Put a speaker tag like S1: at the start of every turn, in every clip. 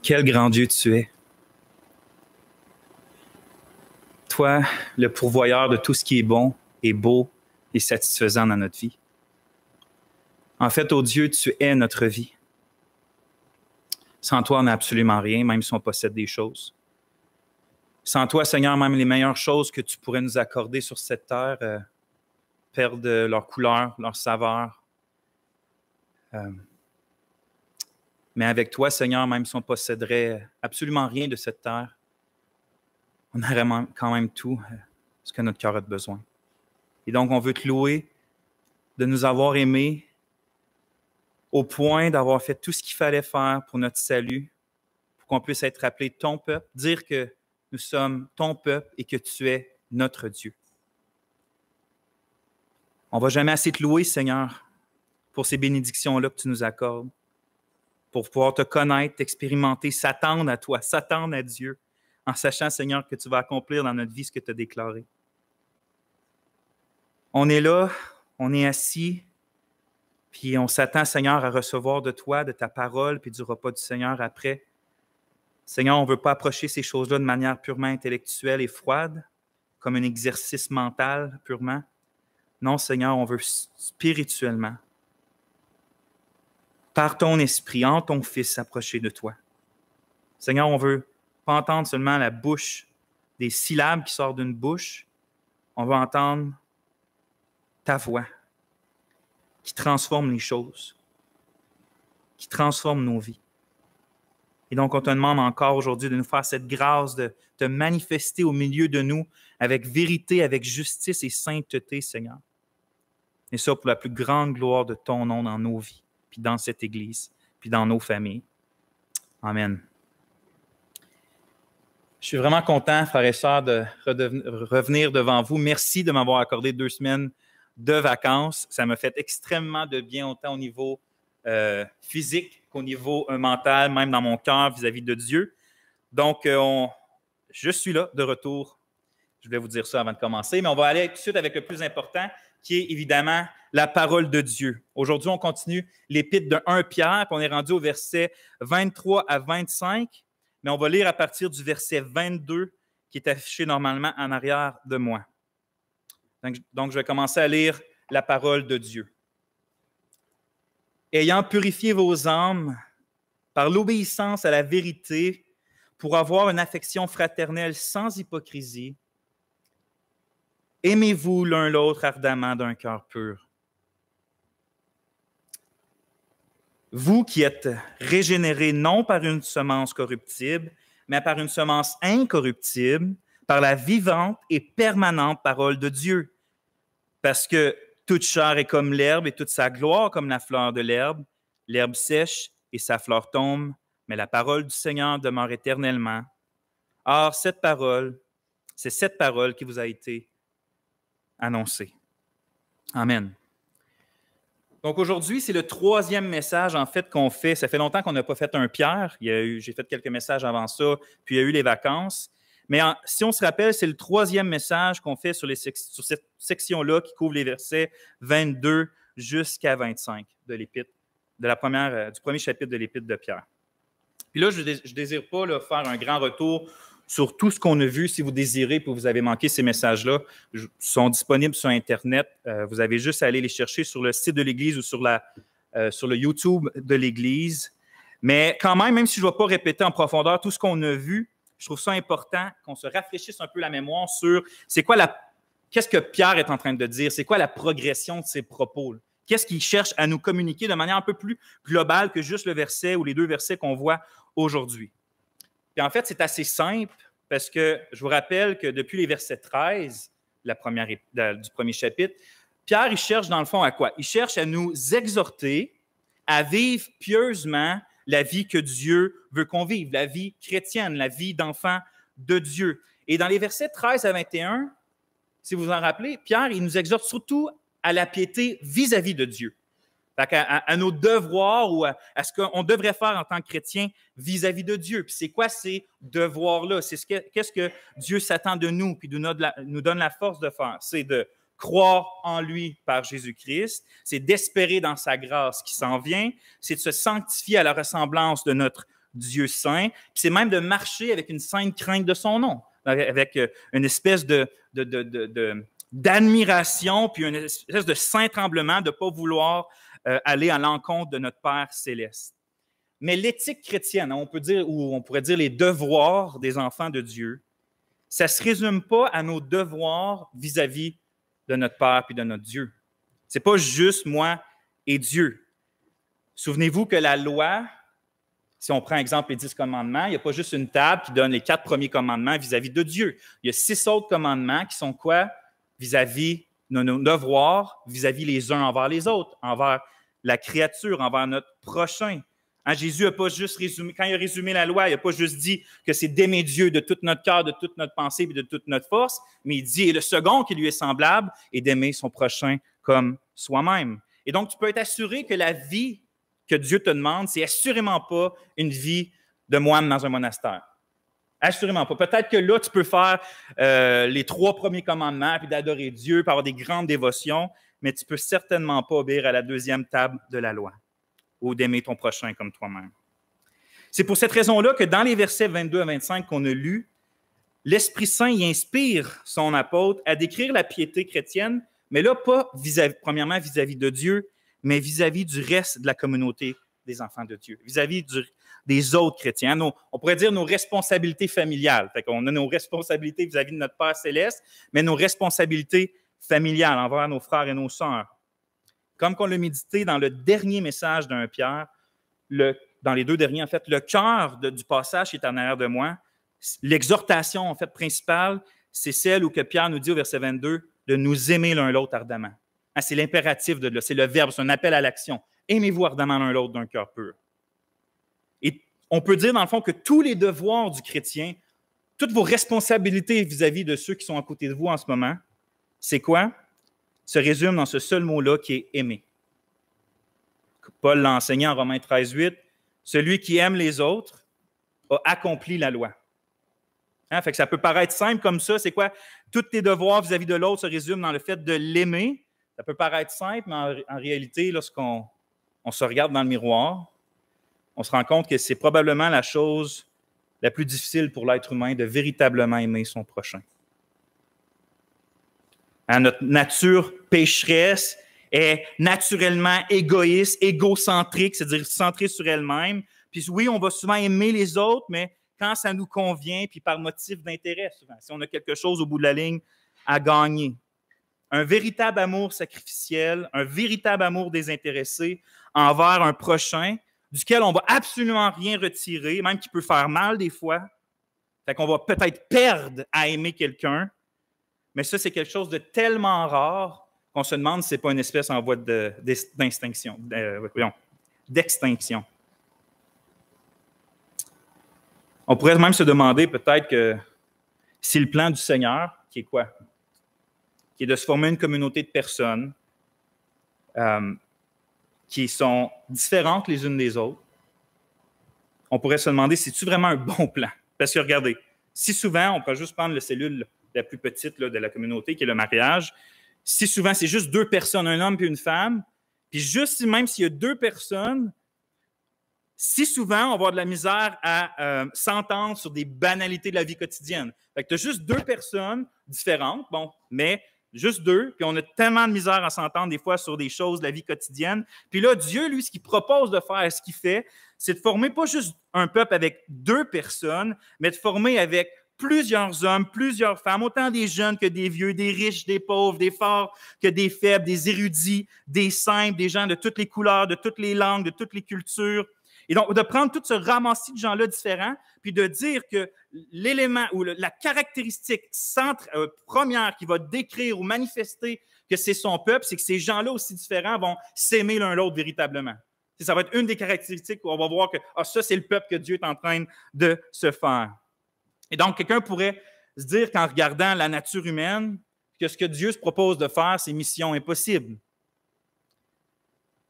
S1: Quel grand Dieu tu es. Toi, le pourvoyeur de tout ce qui est bon et beau et satisfaisant dans notre vie. En fait, ô Dieu, tu es notre vie. Sans toi, on n'a absolument rien, même si on possède des choses. Sans toi, Seigneur, même les meilleures choses que tu pourrais nous accorder sur cette terre perdent leur couleur, leur saveur. Mais avec toi, Seigneur, même si on posséderait absolument rien de cette terre, on aurait quand même tout ce que notre cœur a de besoin. Et donc, on veut te louer de nous avoir aimés au point d'avoir fait tout ce qu'il fallait faire pour notre salut, pour qu'on puisse être appelé ton peuple, dire que nous sommes ton peuple et que tu es notre Dieu. On ne va jamais assez te louer, Seigneur, pour ces bénédictions-là que tu nous accordes, pour pouvoir te connaître, t'expérimenter, s'attendre à toi, s'attendre à Dieu, en sachant, Seigneur, que tu vas accomplir dans notre vie ce que tu as déclaré. On est là, on est assis, puis on s'attend, Seigneur, à recevoir de toi, de ta parole, puis du repas du Seigneur après. Seigneur, on ne veut pas approcher ces choses-là de manière purement intellectuelle et froide, comme un exercice mental purement. Non, Seigneur, on veut spirituellement, par ton esprit, en ton Fils, s'approcher de toi. Seigneur, on ne veut pas entendre seulement la bouche, des syllabes qui sortent d'une bouche. On veut entendre ta voix qui transforme les choses, qui transforme nos vies. Et donc, on te demande encore aujourd'hui de nous faire cette grâce de te manifester au milieu de nous avec vérité, avec justice et sainteté, Seigneur. Et ça pour la plus grande gloire de ton nom dans nos vies, puis dans cette Église, puis dans nos familles. Amen. Je suis vraiment content, frères et sœurs, de revenir devant vous. Merci de m'avoir accordé 2 semaines de vacances. Ça m'a fait extrêmement de bien, autant au niveau physique qu'au niveau mental, même dans mon cœur vis-à-vis de Dieu. Donc, je suis là, de retour. Je voulais vous dire ça avant de commencer, mais on va aller tout de suite avec le plus important, qui est évidemment la parole de Dieu. Aujourd'hui, on continue l'épître de 1 Pierre, puis on est rendu au verset 23 à 25, mais on va lire à partir du verset 22, qui est affiché normalement en arrière de moi. Donc, je vais commencer à lire la parole de Dieu. Ayant purifié vos âmes par l'obéissance à la vérité, pour avoir une affection fraternelle sans hypocrisie, aimez-vous l'un l'autre ardemment d'un cœur pur. Vous qui êtes régénérés non par une semence corruptible, mais par une semence incorruptible, par la vivante et permanente parole de Dieu. Parce que toute chair est comme l'herbe et toute sa gloire comme la fleur de l'herbe. L'herbe sèche et sa fleur tombe, mais la parole du Seigneur demeure éternellement. Or, c'est cette parole qui vous a été annoncée. Amen. Donc aujourd'hui, c'est le 3e message en fait qu'on fait. Ça fait longtemps qu'on n'a pas fait un Pierre. J'ai fait quelques messages avant ça, puis il y a eu les vacances. Mais si on se rappelle, c'est le 3e message qu'on fait sur cette section-là qui couvre les versets 22 jusqu'à 25 de l'épître, du premier chapitre de l'épître de Pierre. Puis là, je ne désire pas faire un grand retour sur tout ce qu'on a vu. Si vous désirez, puis vous avez manqué ces messages-là, ils sont disponibles sur Internet. Vous avez juste à aller les chercher sur le site de l'Église ou sur le YouTube de l'Église. Mais quand même si je ne vais pas répéter en profondeur tout ce qu'on a vu, je trouve ça important qu'on se rafraîchisse un peu la mémoire sur qu'est-ce que Pierre est en train de dire, c'est quoi la progression de ses propos. Qu'est-ce qu'il cherche à nous communiquer de manière un peu plus globale que juste le verset ou les 2 versets qu'on voit aujourd'hui. Puis en fait, c'est assez simple parce que je vous rappelle que depuis les versets 13, du premier chapitre, Pierre, il cherche dans le fond à quoi? Il cherche à nous exhorter à vivre pieusement la vie que Dieu veut qu'on vive, la vie chrétienne, la vie d'enfant de Dieu. Et dans les versets 13 à 21, si vous vous en rappelez, Pierre, il nous exhorte surtout à la piété vis-à-vis de Dieu. À nos devoirs ou à ce qu'on devrait faire en tant que chrétien vis-à-vis de Dieu. Puis c'est quoi ces devoirs-là? Qu'est-ce que Dieu s'attend de nous puis nous donne la force de faire? C'est de croire en lui par Jésus-Christ, c'est d'espérer dans sa grâce qui s'en vient, c'est de se sanctifier à la ressemblance de notre Dieu saint, puis c'est même de marcher avec une sainte crainte de son nom, avec une espèce d'admiration, puis une espèce de saint tremblement de ne pas vouloir aller à l'encontre de notre Père céleste. Mais l'éthique chrétienne, on peut dire, ou on pourrait dire les devoirs des enfants de Dieu, ça ne se résume pas à nos devoirs vis-à-vis de notre Père et de notre Dieu. Ce n'est pas juste moi et Dieu. Souvenez-vous que la loi, si on prend exemple les 10 commandements, il n'y a pas juste une table qui donne les 4 premiers commandements vis-à-vis de Dieu. Il y a 6 autres commandements qui sont quoi? Vis-à-vis de nos devoirs, vis-à-vis les uns envers les autres, envers la créature, envers notre prochain. Hein, Jésus n'a pas juste résumé, quand il a résumé la loi, il n'a pas juste dit que c'est d'aimer Dieu de tout notre cœur, de toute notre pensée et de toute notre force, mais il dit, et le second qui lui est semblable, est d'aimer son prochain comme soi-même. Et donc, tu peux être assuré que la vie que Dieu te demande, c'est assurément pas une vie de moine dans un monastère. Assurément pas. Peut-être que là, tu peux faire les 3 premiers commandements, puis d'adorer Dieu, puis avoir des grandes dévotions, mais tu ne peux certainement pas obéir à la 2e table de la loi, ou d'aimer ton prochain comme toi-même. C'est pour cette raison-là que dans les versets 22 à 25 qu'on a lus, l'Esprit Saint y inspire son apôtre à décrire la piété chrétienne, mais là, pas premièrement vis-à-vis de Dieu, mais vis-à-vis du reste de la communauté des enfants de Dieu, vis-à-vis des autres chrétiens. On pourrait dire nos responsabilités familiales. Fait qu'on a nos responsabilités vis-à-vis de notre Père céleste, mais nos responsabilités familiales envers nos frères et nos sœurs. Comme qu'on l'a médité dans le dernier message d'un Pierre, dans les 2 derniers, en fait, le cœur du passage qui est en arrière de moi, l'exhortation, en fait, principale, c'est celle où que Pierre nous dit au verset 22 de nous aimer l'un l'autre ardemment. Hein, c'est l'impératif de là, c'est le verbe, c'est un appel à l'action. Aimez-vous ardemment l'un l'autre d'un cœur pur. Et on peut dire, dans le fond, que tous les devoirs du chrétien, toutes vos responsabilités vis-à-vis de ceux qui sont à côté de vous en ce moment, c'est quoi? Se résume dans ce seul mot-là qui est « aimer ». Paul l'enseignait en Romains 13:8, « Celui qui aime les autres a accompli la loi ». Hein? Fait que ça peut paraître simple comme ça, c'est quoi? Tous tes devoirs vis-à-vis de l'autre se résument dans le fait de l'aimer. Ça peut paraître simple, mais en réalité, lorsqu'on se regarde dans le miroir, on se rend compte que c'est probablement la chose la plus difficile pour l'être humain de véritablement aimer son prochain. Hein, notre nature pécheresse est naturellement égoïste, égocentrique, c'est-à-dire centrée sur elle-même. Puis oui, on va souvent aimer les autres, mais quand ça nous convient, puis par motif d'intérêt, souvent, si on a quelque chose au bout de la ligne à gagner. Un véritable amour sacrificiel, un véritable amour désintéressé envers un prochain, duquel on ne va absolument rien retirer, même qui peut faire mal des fois. Fait qu'on va peut-être perdre à aimer quelqu'un, mais ça, c'est quelque chose de tellement rare qu'on se demande si ce n'est pas une espèce en voie d'extinction. On pourrait même se demander peut-être que si le plan du Seigneur, qui est quoi? Qui est de se former une communauté de personnes qui sont différentes les unes des autres, on pourrait se demander si c'est vraiment un bon plan. Parce que regardez, si souvent, on peut juste prendre la cellule la plus petite là, de la communauté, qui est le mariage, si souvent c'est juste 2 personnes, un homme et une femme, puis juste même s'il y a 2 personnes, si souvent on va avoir de la misère à s'entendre sur des banalités de la vie quotidienne. Fait que tu as juste 2 personnes différentes, bon, mais juste 2, puis on a tellement de misère à s'entendre des fois sur des choses de la vie quotidienne. Puis là, Dieu, lui, ce qu'il propose de faire, ce qu'il fait, c'est de former pas juste un peuple avec 2 personnes, mais de former avec plusieurs hommes, plusieurs femmes, autant des jeunes que des vieux, des riches, des pauvres, des forts que des faibles, des érudits, des simples, des gens de toutes les couleurs, de toutes les langues, de toutes les cultures. Et donc, de prendre tout ce ramassis de gens-là différents, puis de dire que l'élément ou la caractéristique première qui va décrire ou manifester que c'est son peuple, c'est que ces gens-là aussi différents vont s'aimer l'un l'autre véritablement. Ça va être une des caractéristiques où on va voir que ça, c'est le peuple que Dieu est en train de se faire. Et donc, quelqu'un pourrait se dire qu'en regardant la nature humaine, que ce que Dieu se propose de faire, c'est mission impossible.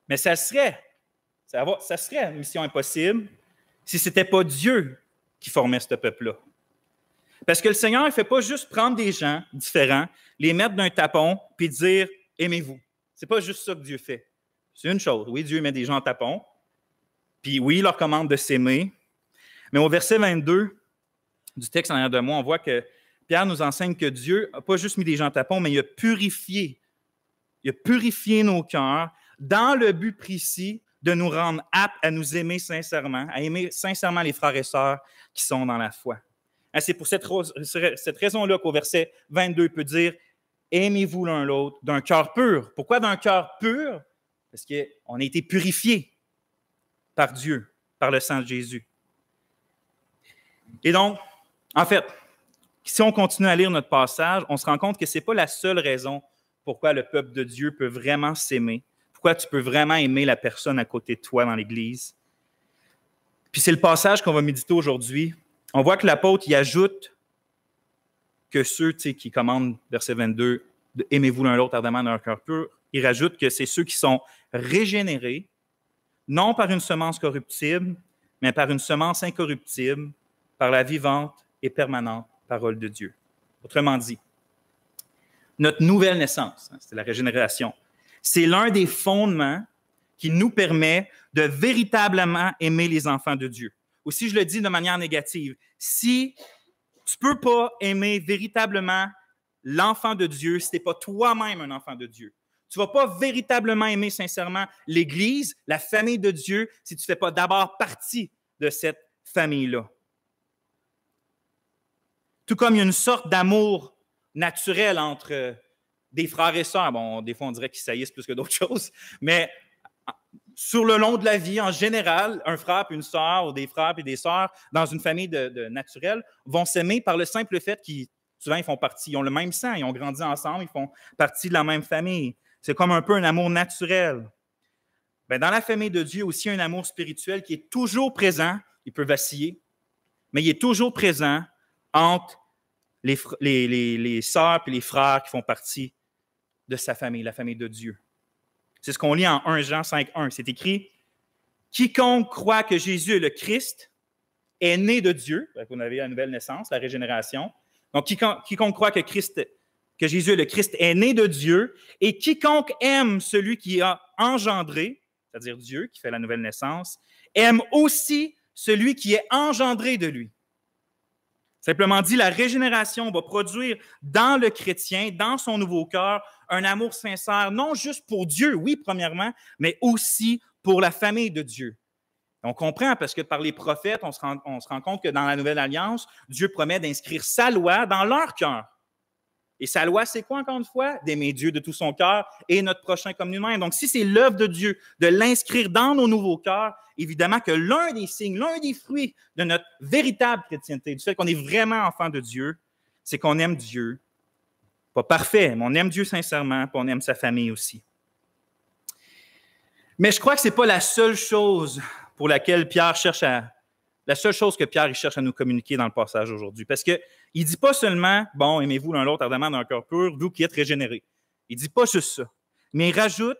S1: Mais ça serait une mission impossible si ce n'était pas Dieu qui formait ce peuple-là. Parce que le Seigneur ne fait pas juste prendre des gens différents, les mettre d'un tapon, puis dire « aimez-vous ». Ce n'est pas juste ça que Dieu fait. C'est une chose. Oui, Dieu met des gens en tapon, puis oui, il leur commande de s'aimer, Mais au verset 22 du texte en arrière de moi, on voit que Pierre nous enseigne que Dieu n'a pas juste mis des gens tapons, mais il a purifié. Il a purifié nos cœurs dans le but précis de nous rendre aptes à nous aimer sincèrement, à aimer sincèrement les frères et sœurs qui sont dans la foi. C'est pour cette raison-là qu'au verset 22, il peut dire « Aimez-vous l'un l'autre d'un cœur pur ». Pourquoi d'un cœur pur? Parce qu'on a été purifié par Dieu, par le sang de Jésus. Et donc, en fait, si on continue à lire notre passage, on se rend compte que ce n'est pas la seule raison pourquoi le peuple de Dieu peut vraiment s'aimer, pourquoi tu peux vraiment aimer la personne à côté de toi dans l'Église. Puis c'est le passage qu'on va méditer aujourd'hui. On voit que l'apôtre y ajoute que ceux qui commandent, verset 22, « Aimez-vous l'un l'autre ardemment d'un cœur pur », il rajoute que c'est ceux qui sont régénérés, non par une semence corruptible, mais par une semence incorruptible, par la vivante et permanente parole de Dieu. Autrement dit, notre nouvelle naissance, c'est la régénération, c'est l'un des fondements qui nous permet de véritablement aimer les enfants de Dieu. Ou si je le dis de manière négative, si tu ne peux pas aimer véritablement l'enfant de Dieu si tu n'es pas toi-même un enfant de Dieu, tu ne vas pas véritablement aimer sincèrement l'Église, la famille de Dieu, si tu ne fais pas d'abord partie de cette famille-là. Tout comme il y a une sorte d'amour naturel entre des frères et sœurs. Bon, des fois, on dirait qu'ils saillissent plus que d'autres choses, mais sur le long de la vie, en général, un frère et une sœur, ou des frères et des sœurs, dans une famille naturelle, vont s'aimer par le simple fait qu'ils, souvent, ils font partie, ils ont le même sang, ils ont grandi ensemble, ils font partie de la même famille. C'est comme un peu un amour naturel. Bien, dans la famille de Dieu, aussi un amour spirituel qui est toujours présent, il peut vaciller, mais il est toujours présent entre les sœurs et les frères qui font partie de sa famille, la famille de Dieu. C'est ce qu'on lit en 1 Jean 5,1. C'est écrit « Quiconque croit que Jésus est le Christ est né de Dieu. » Vous avez la nouvelle naissance, la régénération. Donc, quiconque croit que Jésus est le Christ est né de Dieu. Et quiconque aime celui qui a engendré, c'est-à-dire Dieu qui fait la nouvelle naissance, aime aussi celui qui est engendré de lui. Simplement dit, la régénération va produire dans le chrétien, dans son nouveau cœur, un amour sincère, non juste pour Dieu, oui, premièrement, mais aussi pour la famille de Dieu. On comprend parce que par les prophètes, on se rend compte que dans la Nouvelle Alliance, Dieu promet d'inscrire sa loi dans leur cœur. Et sa loi, c'est quoi encore une fois? D'aimer Dieu de tout son cœur et notre prochain comme nous-mêmes. Donc, si c'est l'œuvre de Dieu de l'inscrire dans nos nouveaux cœurs, évidemment que l'un des signes, l'un des fruits de notre véritable chrétienté, du fait qu'on est vraiment enfant de Dieu, c'est qu'on aime Dieu. Pas parfait, mais on aime Dieu sincèrement, puis on aime sa famille aussi. Mais je crois que ce n'est pas la seule chose pour laquelle Pierre cherche la seule chose que Pierre cherche à nous communiquer dans le passage aujourd'hui. Parce qu'il ne dit pas seulement « Bon, aimez-vous l'un l'autre ardemment d'un cœur pur, vous qui êtes régénérés ». Il ne dit pas juste ça. Mais il rajoute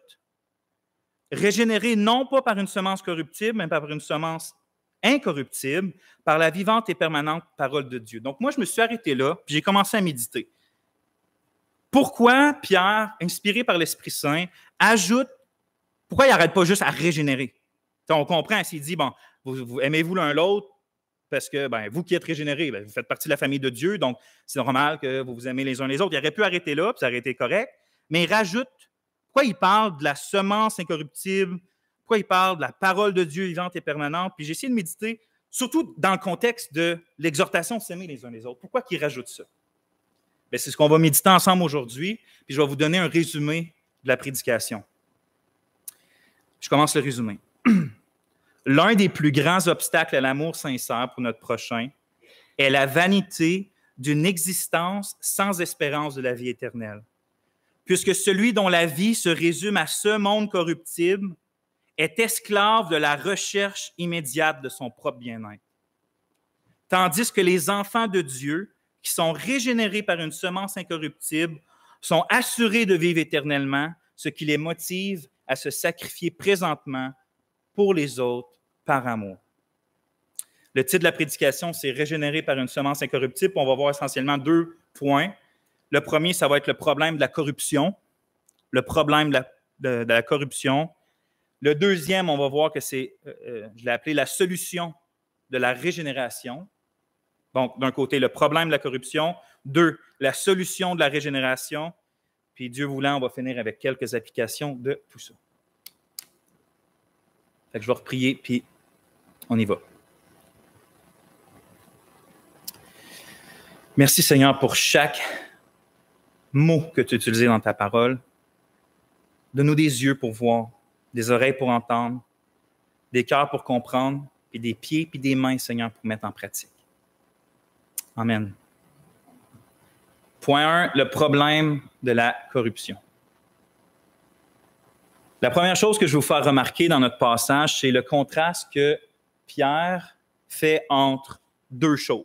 S1: « Régénérés non pas par une semence corruptible, mais par une semence incorruptible, par la vivante et permanente parole de Dieu. » Donc moi, je me suis arrêté là, puis j'ai commencé à méditer. Pourquoi Pierre, inspiré par l'Esprit Saint, ajoute, pourquoi il n'arrête pas juste à régénérer? On comprend s'il dit, bon, vous aimez-vous l'un l'autre parce que vous qui êtes régénérés, vous faites partie de la famille de Dieu, donc c'est normal que vous vous aimez les uns les autres. Il aurait pu arrêter là, puis ça aurait été correct, mais il rajoute, pourquoi il parle de la semence incorruptible, pourquoi il parle de la parole de Dieu vivante et permanente, puis j'ai essayé de méditer, surtout dans le contexte de l'exhortation de s'aimer les uns les autres. Pourquoi il rajoute ça? Bien, c'est ce qu'on va méditer ensemble aujourd'hui, puis je vais vous donner un résumé de la prédication. Je commence le résumé. L'un des plus grands obstacles à l'amour sincère pour notre prochain est la vanité d'une existence sans espérance de la vie éternelle. Puisque celui dont la vie se résume à ce monde corruptible est esclave de la recherche immédiate de son propre bien-être. Tandis que les enfants de Dieu, qui sont régénérés par une semence incorruptible, sont assurés de vivre éternellement, ce qui les motive à se sacrifier présentement pour les autres par amour. Le titre de la prédication, c'est « Régénéré par une semence incorruptible ». On va voir essentiellement 2 points. Le premier, ça va être le problème de la corruption. Le problème de la corruption. Le deuxième, on va voir que c'est, je l'ai appelé la solution de la régénération. Donc, d'un côté, le problème de la corruption. 2, la solution de la régénération. Puis, Dieu voulant, on va finir avec quelques applications de tout ça. Fait que je vais reprier, puis on y va. Merci, Seigneur, pour chaque mot que tu as utilisé dans ta parole. Donne-nous des yeux pour voir, des oreilles pour entendre, des cœurs pour comprendre, puis des pieds, puis des mains, Seigneur, pour mettre en pratique. Amen. Point 1, le problème de la corruption. La première chose que je vais vous faire remarquer dans notre passage, c'est le contraste que Pierre fait entre deux choses.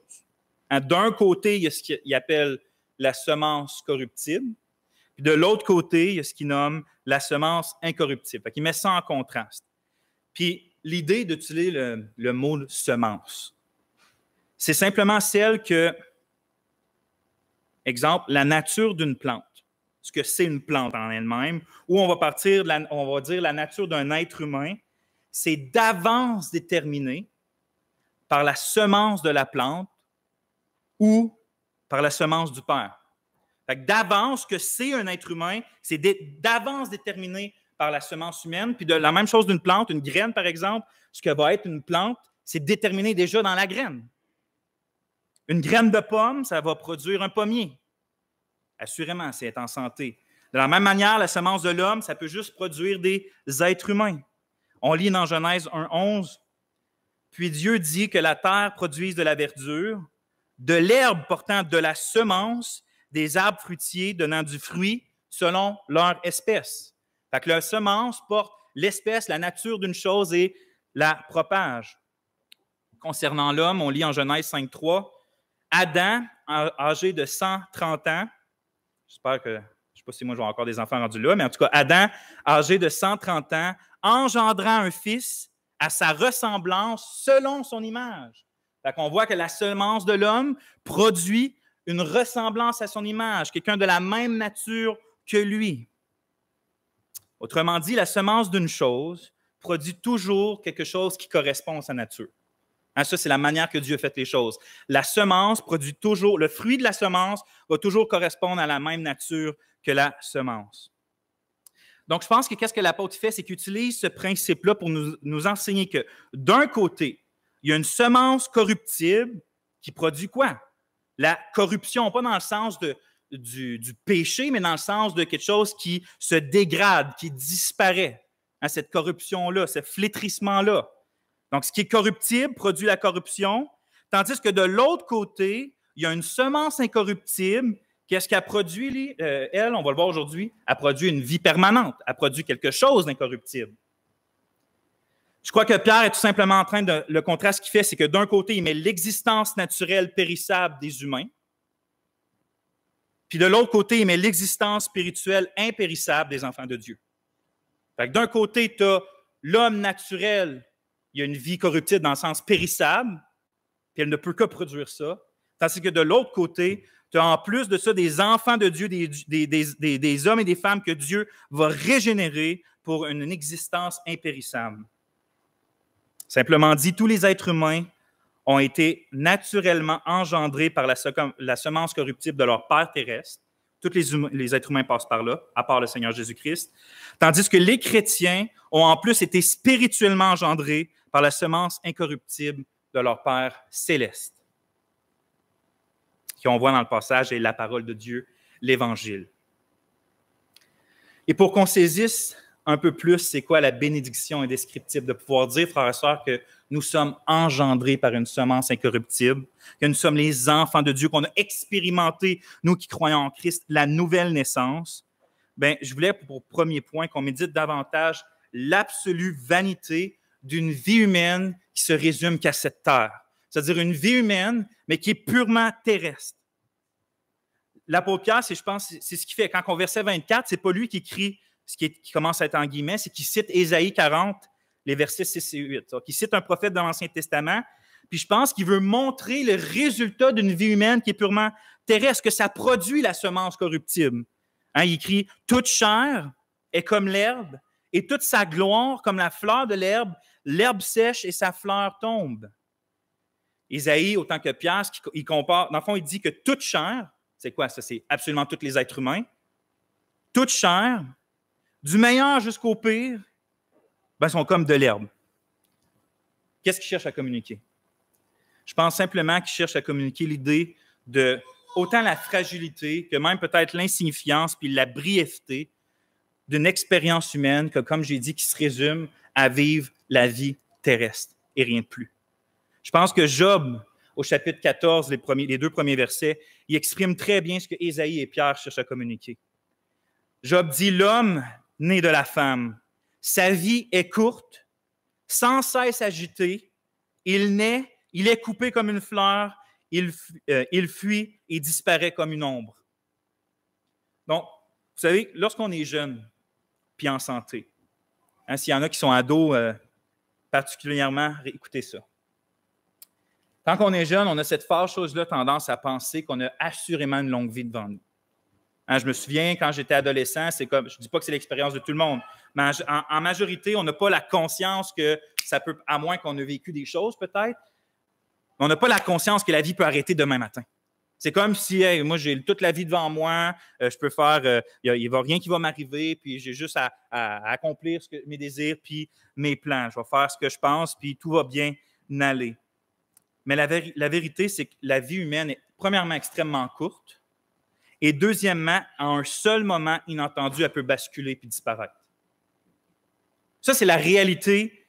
S1: D'un côté, il y a ce qu'il appelle la semence corruptible, puis de l'autre côté, il y a ce qu'il nomme la semence incorruptible. Il met ça en contraste. Puis l'idée d'utiliser le mot « semence », c'est simplement celle que, exemple, la nature d'une plante, ce que c'est une plante en elle-même, ou on va dire la nature d'un être humain, c'est d'avance déterminé par la semence de la plante ou par la semence du Père. D'avance, que c'est un être humain, c'est d'avance déterminé par la semence humaine. Puis de la même chose d'une plante, une graine par exemple, ce que va être une plante, c'est déterminé déjà dans la graine. Une graine de pomme, ça va produire un pommier. Assurément, c'est être en santé. De la même manière, la semence de l'homme, ça peut juste produire des êtres humains. On lit dans Genèse 1:11, « Puis Dieu dit que la terre produise de la verdure, de l'herbe portant de la semence, des arbres fruitiers donnant du fruit selon leur espèce. » Fait que la semence porte l'espèce, la nature d'une chose et la propage. Concernant l'homme, on lit en Genèse 5:3, « Adam, âgé de 130 ans, j'espère que, je ne sais pas si moi je vais encore des enfants rendus là, mais en tout cas, Adam, âgé de 130 ans, engendrant un fils à sa ressemblance selon son image. » Fait qu'on voit que la semence de l'homme produit une ressemblance à son image, quelqu'un de la même nature que lui. Autrement dit, la semence d'une chose produit toujours quelque chose qui correspond à sa nature. Ça, c'est la manière que Dieu a fait les choses. La semence produit toujours, le fruit de la semence va toujours correspondre à la même nature que la semence. Donc, je pense que qu'est-ce que l'apôtre fait, c'est qu'il utilise ce principe-là pour nous enseigner que, d'un côté, il y a une semence corruptible qui produit quoi? La corruption, pas dans le sens du péché, mais dans le sens de quelque chose qui se dégrade, qui disparaît. Cette corruption-là, ce flétrissement-là. Donc, ce qui est corruptible produit la corruption, tandis que de l'autre côté, il y a une semence incorruptible. Qu'est-ce qu'elle produit, elle? On va le voir aujourd'hui. Elle produit une vie permanente. Elle produit quelque chose d'incorruptible. Je crois que Pierre est tout simplement en train de... Le contraste qu'il fait, c'est que d'un côté, il met l'existence naturelle périssable des humains, puis de l'autre côté, il met l'existence spirituelle impérissable des enfants de Dieu. Fait que d'un côté, tu as l'homme naturel, il y a une vie corruptible dans le sens périssable, puis elle ne peut que produire ça. Tandis que de l'autre côté, tu as en plus de ça des enfants de Dieu, des hommes et des femmes que Dieu va régénérer pour une existence impérissable. Simplement dit, tous les êtres humains ont été naturellement engendrés par la semence corruptible de leur Père terrestre. Tous les êtres humains passent par là, à part le Seigneur Jésus-Christ. Tandis que les chrétiens ont en plus été spirituellement engendrés par la semence incorruptible de leur Père céleste, qui on voit dans le passage est la parole de Dieu, l'Évangile. Et pour qu'on saisisse un peu plus c'est quoi la bénédiction indescriptible, de pouvoir dire, frères et sœurs, que nous sommes engendrés par une semence incorruptible, que nous sommes les enfants de Dieu, qu'on a expérimenté, nous qui croyons en Christ, la nouvelle naissance. Bien, je voulais, pour premier point, qu'on médite davantage l'absolue vanité d'une vie humaine qui se résume qu'à cette terre. C'est-à-dire une vie humaine, mais qui est purement terrestre. L'apôtre Pierre, je pense, c'est ce qu'il fait. Quand au verset 24, c'est pas lui qui écrit ce qui commence à être en guillemets, c'est qu'il cite Ésaïe 40, les versets 6 et 8. Il cite un prophète de l'Ancien Testament, puis je pense qu'il veut montrer le résultat d'une vie humaine qui est purement terrestre, que ça produit la semence corruptible. Il écrit « Toute chair est comme l'herbe, et toute sa gloire comme la fleur de l'herbe sèche et sa fleur tombe. Isaïe, autant que Pierre, il compare, dans le fond, il dit que toute chair, c'est quoi ça? C'est absolument tous les êtres humains, toute chair, du meilleur jusqu'au pire, ben, sont comme de l'herbe. Qu'est-ce qu'il cherche à communiquer? Je pense simplement qu'il cherche à communiquer l'idée de autant la fragilité que même peut-être l'insignifiance puis la brièveté d'une expérience humaine que, comme j'ai dit, qui se résume à vivre la vie terrestre et rien de plus. Je pense que Job, au chapitre 14, les 2 premiers versets, il exprime très bien ce que Ésaïe et Pierre cherchent à communiquer. Job dit, « L'homme né de la femme, sa vie est courte, sans cesse agitée, il naît, il est coupé comme une fleur, il fuit et disparaît comme une ombre. » Donc, vous savez, lorsqu'on est jeune, puis en santé, hein, s'il y en a qui sont ados, particulièrement, écoutez ça. Quand on est jeune, on a cette fâcheuse-là tendance à penser qu'on a assurément une longue vie devant nous. Hein, je me souviens, quand j'étais adolescent, c'est comme, je ne dis pas que c'est l'expérience de tout le monde, mais en majorité, on n'a pas la conscience que ça peut, à moins qu'on ait vécu des choses peut-être, on n'a pas la conscience que la vie peut arrêter demain matin. C'est comme si, hey, moi, j'ai toute la vie devant moi, je peux faire, il n'y a rien qui va m'arriver, puis j'ai juste à accomplir mes désirs, puis mes plans. Je vais faire ce que je pense, puis tout va bien aller. Mais la vérité, c'est que la vie humaine est premièrement extrêmement courte, et deuxièmement, à un seul moment inattendu, elle peut basculer puis disparaître. Ça, c'est la réalité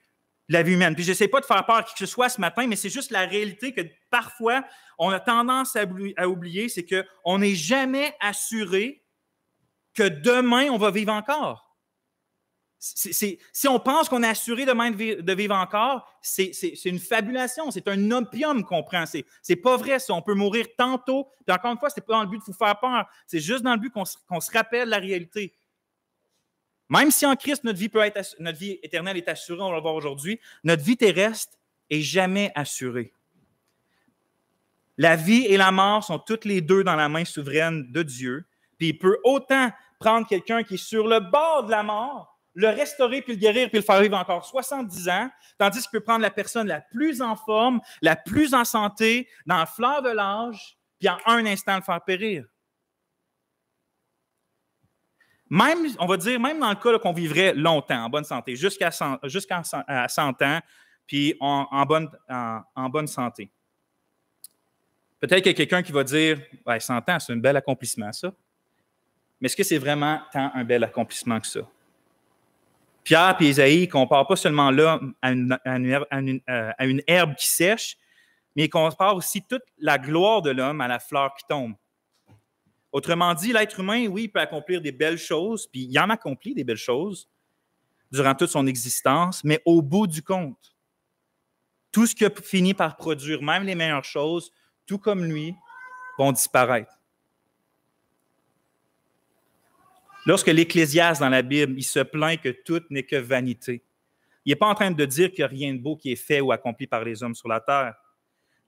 S1: de la vie humaine. Puis je n'essaie pas de faire peur à qui que ce soit ce matin, mais c'est juste la réalité que parfois, on a tendance à oublier, c'est qu'on n'est jamais assuré que demain, on va vivre encore. Si on pense qu'on est assuré demain de vivre encore, c'est une fabulation, c'est un opium qu'on prend. C'est pas vrai, ça. On peut mourir tantôt. Puis encore une fois, c'est pas dans le but de vous faire peur, c'est juste dans le but qu'on se rappelle la réalité. Même si en Christ, notre vie éternelle est assurée, on va le voir aujourd'hui, notre vie terrestre n'est jamais assurée. La vie et la mort sont toutes les deux dans la main souveraine de Dieu. Puis il peut autant prendre quelqu'un qui est sur le bord de la mort, le restaurer, puis le guérir, puis le faire vivre encore 70 ans, tandis qu'il peut prendre la personne la plus en forme, la plus en santé, dans le fleur de l'âge, puis en un instant le faire périr. Même, on va dire, même dans le cas qu'on vivrait longtemps, en bonne santé, jusqu'à 100 ans, puis en bonne santé. Peut-être qu'il y a quelqu'un qui va dire, ouais, 100 ans, c'est un bel accomplissement, ça. Mais est-ce que c'est vraiment tant un bel accomplissement que ça? Pierre et Ésaïe ne comparent pas seulement l'homme à une herbe qui sèche, mais ils comparent aussi toute la gloire de l'homme à la fleur qui tombe. Autrement dit, l'être humain, oui, il peut accomplir des belles choses, puis il en accomplit des belles choses durant toute son existence, mais au bout du compte, tout ce qui a fini par produire, même les meilleures choses, tout comme lui, vont disparaître. Lorsque l'Ecclésiaste dans la Bible, il se plaint que tout n'est que vanité, il n'est pas en train de dire qu'il n'y a rien de beau qui est fait ou accompli par les hommes sur la terre.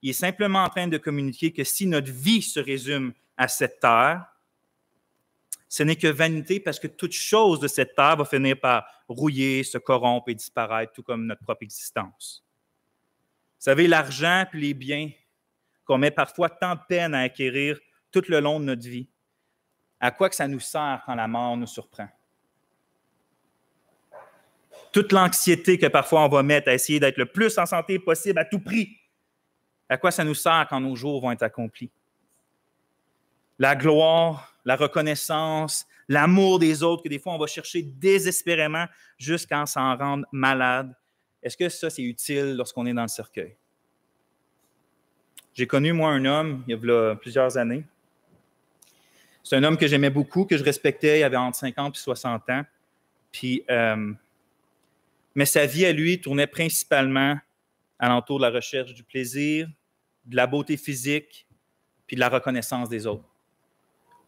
S1: Il est simplement en train de communiquer que si notre vie se résume à cette terre, ce n'est que vanité parce que toute chose de cette terre va finir par rouiller, se corrompre et disparaître, tout comme notre propre existence. Vous savez, l'argent et les biens qu'on met parfois tant de peine à acquérir tout le long de notre vie, à quoi que ça nous sert quand la mort nous surprend? Toute l'anxiété que parfois on va mettre à essayer d'être le plus en santé possible à tout prix, à quoi ça nous sert quand nos jours vont être accomplis? La gloire, la reconnaissance, l'amour des autres que des fois on va chercher désespérément jusqu'à s'en rendre malade. Est-ce que ça, c'est utile lorsqu'on est dans le cercueil? J'ai connu, moi, un homme, il y a plusieurs années. C'est un homme que j'aimais beaucoup, que je respectais. Il avait entre 50 et 60 ans. Puis, mais sa vie, à lui, tournait principalement alentour de la recherche du plaisir, de la beauté physique, puis de la reconnaissance des autres.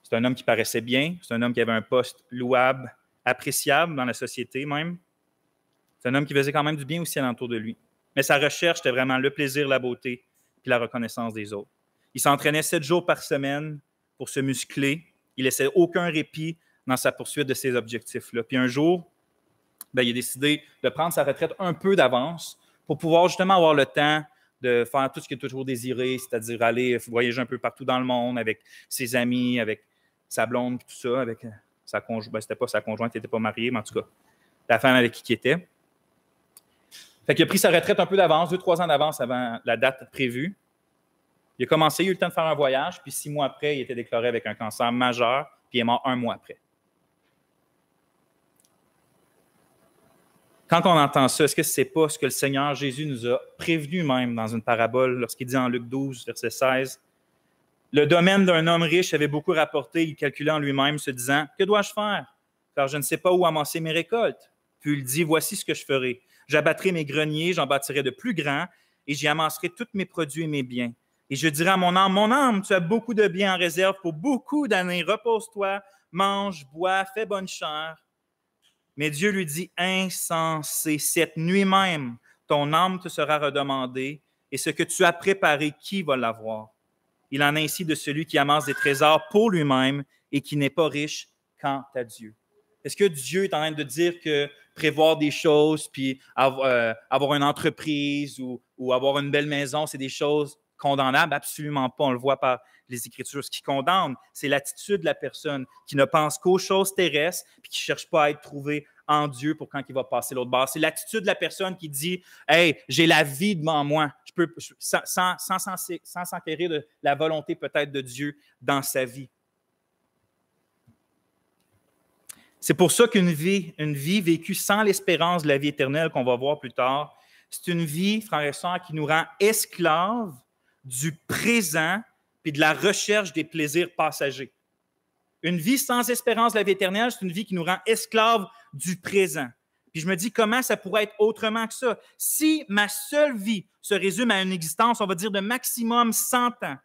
S1: C'est un homme qui paraissait bien. C'est un homme qui avait un poste louable, appréciable dans la société même. C'est un homme qui faisait quand même du bien aussi alentour de lui. Mais sa recherche, c'était vraiment le plaisir, la beauté, puis la reconnaissance des autres. Il s'entraînait 7 jours par semaine pour se muscler. Il ne laissait aucun répit dans sa poursuite de ces objectifs-là. Puis un jour, il a décidé de prendre sa retraite un peu d'avance pour pouvoir justement avoir le temps de faire tout ce qu'il a toujours désiré, c'est-à-dire aller voyager un peu partout dans le monde avec ses amis, avec sa blonde, tout ça, avec sa conjointe. Ben, c'était pas sa conjointe, il n'était pas marié, mais en tout cas, la femme avec qui il était. Fait qu'il a pris sa retraite un peu d'avance, 2-3 ans d'avance avant la date prévue. Il a commencé, il a eu le temps de faire un voyage, puis 6 mois après, il était déclaré avec un cancer majeur, puis il est mort 1 mois après. Quand on entend ça, est-ce que ce n'est pas ce que le Seigneur Jésus nous a prévenu même dans une parabole lorsqu'il dit en Luc 12, verset 16, « Le domaine d'un homme riche avait beaucoup rapporté, il calculait en lui-même, se disant, « Que dois-je faire? Car je ne sais pas où amasser mes récoltes. » Puis il dit, « Voici ce que je ferai. J'abattrai mes greniers, j'en bâtirai de plus grands, et j'y amasserai tous mes produits et mes biens. Et je dirai à mon âme, tu as beaucoup de biens en réserve pour beaucoup d'années. Repose-toi, mange, bois, fais bonne chère. » Mais Dieu lui dit, « Insensé, cette nuit même, ton âme te sera redemandée, et ce que tu as préparé, qui va l'avoir? Il en est ainsi de celui qui amasse des trésors pour lui-même et qui n'est pas riche quant à Dieu. » Est-ce que Dieu est en train de dire que prévoir des choses, puis avoir une entreprise ou avoir une belle maison, c'est des choses condamnables? Absolument pas. On le voit par les Écritures. Ce qui condamne, c'est l'attitude de la personne qui ne pense qu'aux choses terrestres puis qui ne cherche pas à être trouvée en Dieu pour quand il va passer l'autre bord. C'est l'attitude de la personne qui dit « Hey, j'ai la vie devant moi. » sans s'enquérir de la volonté peut-être de Dieu dans sa vie. C'est pour ça qu'une vie vécue sans l'espérance de la vie éternelle qu'on va voir plus tard, c'est une vie, frères et sœurs, qui nous rend esclaves du présent puis de la recherche des plaisirs passagers. Une vie sans espérance de la vie éternelle, c'est une vie qui nous rend esclaves du présent. Puis je me dis, comment ça pourrait être autrement que ça? Si ma seule vie se résume à une existence, on va dire de maximum 100 ans,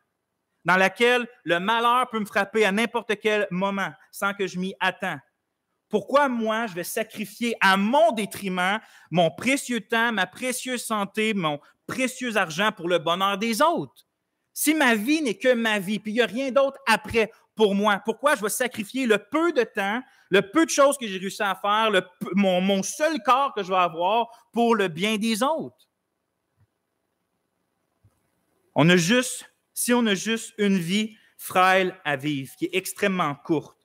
S1: dans laquelle le malheur peut me frapper à n'importe quel moment sans que je m'y attends, pourquoi moi, je vais sacrifier à mon détriment mon précieux temps, ma précieuse santé, mon précieux argent pour le bonheur des autres? Si ma vie n'est que ma vie, puis il n'y a rien d'autre après pour moi, pourquoi je vais sacrifier le peu de temps, le peu de choses que j'ai réussi à faire, mon seul corps que je vais avoir pour le bien des autres? Si on a juste une vie frêle à vivre, qui est extrêmement courte,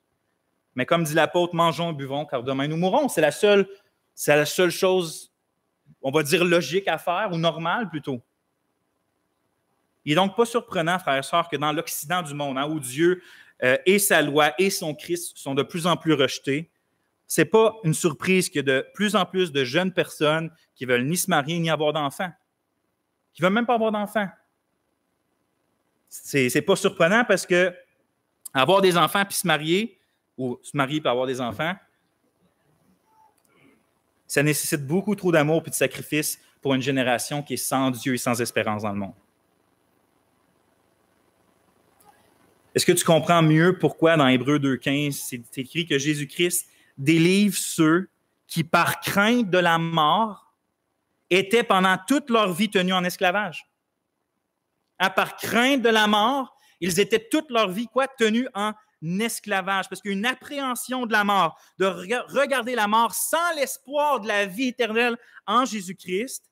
S1: mais comme dit l'apôtre, mangeons et buvons, car demain nous mourrons. C'est la seule chose, on va dire, logique à faire, ou normale plutôt. Il n'est donc pas surprenant, frères et sœurs, que dans l'Occident du monde, où Dieu et sa loi et son Christ sont de plus en plus rejetés, ce n'est pas une surprise qu'il y a de plus en plus de jeunes personnes qui ne veulent ni se marier ni avoir d'enfants, qui ne veulent même pas avoir d'enfants. C'est pas surprenant parce que avoir des enfants puis se marier, ou se marier et avoir des enfants, ça nécessite beaucoup trop d'amour et de sacrifice pour une génération qui est sans Dieu et sans espérance dans le monde. Est-ce que tu comprends mieux pourquoi dans Hébreux 2,15, c'est écrit que Jésus-Christ délivre ceux qui, par crainte de la mort, étaient pendant toute leur vie tenus en esclavage? Par crainte de la mort, ils étaient toute leur vie tenus en esclavage, parce qu'une appréhension de la mort, de regarder la mort sans l'espoir de la vie éternelle en Jésus-Christ,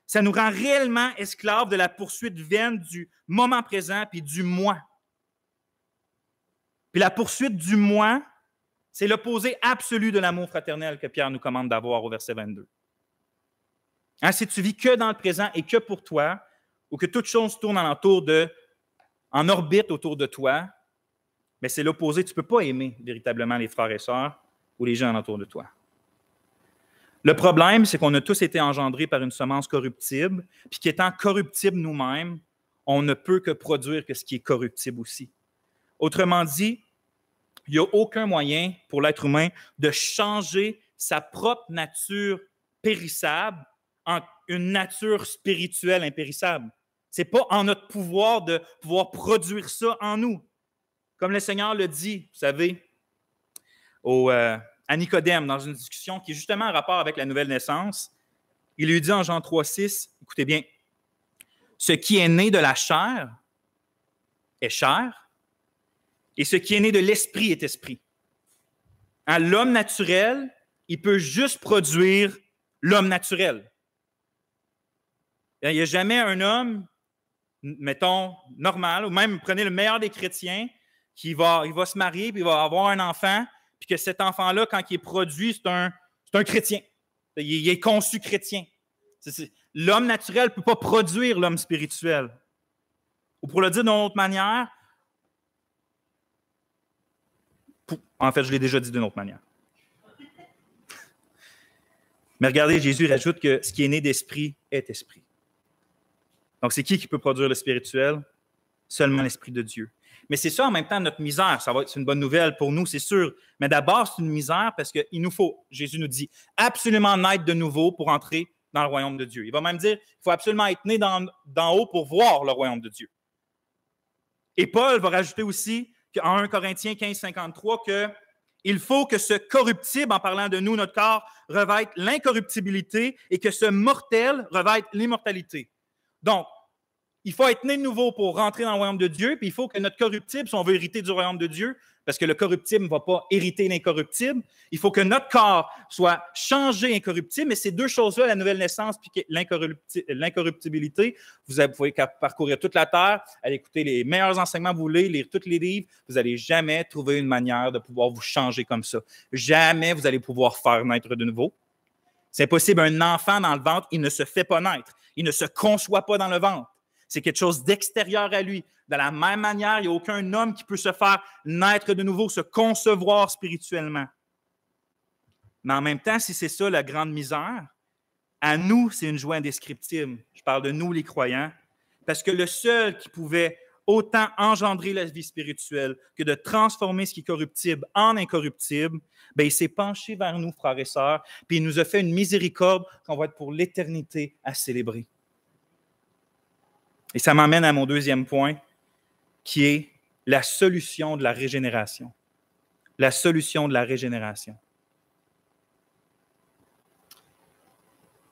S1: ça nous rend réellement esclaves de la poursuite vaine du moment présent puis du moi. Puis la poursuite du moi, c'est l'opposé absolu de l'amour fraternel que Pierre nous commande d'avoir au verset 22. Si tu vis que dans le présent et que pour toi, ou que toute chose tourne en orbite autour de toi, mais c'est l'opposé. Tu ne peux pas aimer véritablement les frères et sœurs ou les gens autour de toi. Le problème, c'est qu'on a tous été engendrés par une semence corruptible, puis qu'étant corruptible nous-mêmes, on ne peut que produire que ce qui est corruptible aussi. Autrement dit, il n'y a aucun moyen pour l'être humain de changer sa propre nature périssable en une nature spirituelle impérissable. Ce n'est pas en notre pouvoir de pouvoir produire ça en nous. Comme le Seigneur le dit, vous savez, à Nicodème, dans une discussion qui est justement en rapport avec la nouvelle naissance, il lui dit en Jean 3,6, écoutez bien, « Ce qui est né de la chair est chair, et ce qui est né de l'esprit est esprit. » L'homme naturel, il peut juste produire l'homme naturel. Il n'y a jamais un homme, mettons, normal, ou même prenez le meilleur des chrétiens, il va se marier, puis il va avoir un enfant, puis que cet enfant-là, quand il est produit, c'est un chrétien. Il est conçu chrétien. L'homme naturel ne peut pas produire l'homme spirituel. Ou pour le dire d'une autre manière, en fait, je l'ai déjà dit d'une autre manière. Mais regardez, Jésus rajoute que ce qui est né d'esprit est esprit. Donc, c'est qui peut produire le spirituel? Seulement l'Esprit de Dieu. Mais c'est ça en même temps notre misère. C'est une bonne nouvelle pour nous, c'est sûr. Mais d'abord, c'est une misère parce qu'il nous faut, Jésus nous dit, absolument naître de nouveau pour entrer dans le royaume de Dieu. Il va même dire qu'il faut absolument être né d'en haut pour voir le royaume de Dieu. Et Paul va rajouter aussi en 1 Corinthiens 15, 53 qu'il faut que ce corruptible, en parlant de nous, notre corps, revête l'incorruptibilité et que ce mortel revête l'immortalité. Donc, il faut être né de nouveau pour rentrer dans le royaume de Dieu, puis il faut que notre corruptible, si on veut hériter du royaume de Dieu, parce que le corruptible ne va pas hériter l'incorruptible, il faut que notre corps soit changé incorruptible, mais ces deux choses-là, la nouvelle naissance puis l'incorruptibilité, vous pouvez parcourir toute la terre, aller écouter les meilleurs enseignements que vous voulez, lire tous les livres, vous n'allez jamais trouver une manière de pouvoir vous changer comme ça. Jamais vous allez pouvoir faire naître de nouveau. C'est impossible, un enfant dans le ventre, il ne se fait pas naître, il ne se conçoit pas dans le ventre. C'est quelque chose d'extérieur à lui. De la même manière, il n'y a aucun homme qui peut se faire naître de nouveau, se concevoir spirituellement. Mais en même temps, si c'est ça la grande misère, à nous, c'est une joie indescriptible. Je parle de nous, les croyants, parce que le seul qui pouvait autant engendrer la vie spirituelle que de transformer ce qui est corruptible en incorruptible, bien, il s'est penché vers nous, frères et sœurs, puis il nous a fait une miséricorde qu'on va être pour l'éternité à célébrer. Et ça m'amène à mon deuxième point, qui est la solution de la régénération. La solution de la régénération.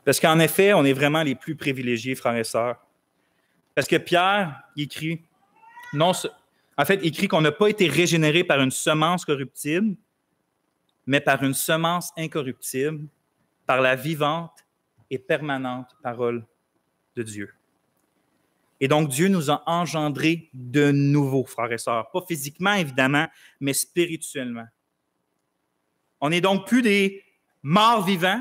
S1: Parce qu'en effet, on est vraiment les plus privilégiés, frères et sœurs. Parce que Pierre, il écrit, il écrit qu'on n'a pas été régénéré par une semence corruptible, mais par une semence incorruptible, par la vivante et permanente parole de Dieu. Et donc, Dieu nous a engendrés de nouveau, frères et sœurs. Pas physiquement, évidemment, mais spirituellement. On n'est donc plus des morts vivants,